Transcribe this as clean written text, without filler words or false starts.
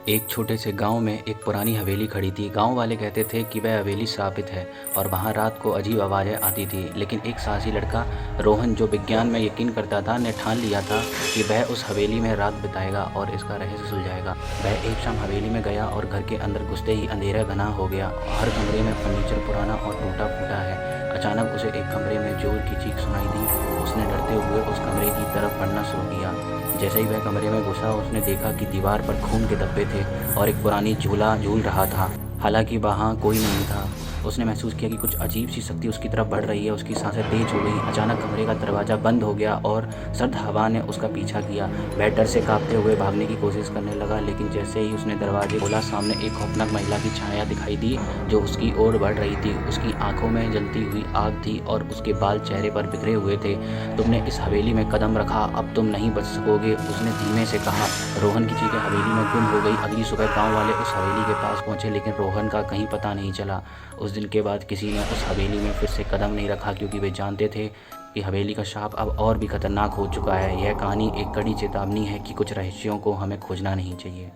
एक छोटे से गांव में एक पुरानी हवेली खड़ी थी। गांव वाले कहते थे कि वह हवेली श्रापित है और वहां रात को अजीब आवाज़ें आती थी। लेकिन एक साहसी लड़का रोहन, जो विज्ञान में यकीन करता था, ने ठान लिया था कि वह उस हवेली में रात बिताएगा और इसका रहस्य सुलझाएगा। वह एक शाम हवेली में गया और घर के अंदर घुसते ही अंधेरा घना हो गया। हर कमरे में फर्नीचर पुराना और टूटा फूटा है। अचानक उसे एक कमरे में जोर की चीख सुनाई दी। उसने डरते हुए उस कमरे की तरफ बढ़ना शुरू किया। जैसे ही वह कमरे में घुसा, उसने देखा कि दीवार पर खून के धब्बे थे और एक पुरानी झूला झूल रहा था। हालांकि वहाँ कोई नहीं था। उसने महसूस किया कि कुछ अजीब सी शक्ति उसकी तरफ बढ़ रही है। उसकी सांसें तेज हो गई। अचानक कमरे का दरवाज़ा बंद हो गया और सर्द हवा ने उसका पीछा किया। वह डर से कांपते हुए भागने की कोशिश करने लगा, लेकिन जैसे ही उसने दरवाजे खोला, सामने एक खौफनाक महिला की छाया दिखाई दी जो उसकी ओर बढ़ रही थी। उसकी आंखों में जलती हुई आग थी और उसके बाल चेहरे पर बिखरे हुए थे। तुमने इस हवेली में कदम रखा, अब तुम नहीं बच सकोगे, उसने धीमे से कहा। रोहन की चीखें हवेली में गुम हो गई। अगली सुबह गांव वाले उस हवेली के पास पहुंचे, लेकिन रोहन का कहीं पता नहीं चला। उस दिन के बाद किसी ने उस हवेली में फिर से कदम नहीं रखा, क्योंकि वे जानते थे कि हवेली का शाप अब और भी खतरनाक हो चुका है। यह कहानी एक कड़ी चेतावनी है कि कुछ रहस्यों को हमें खोजना नहीं चाहिए।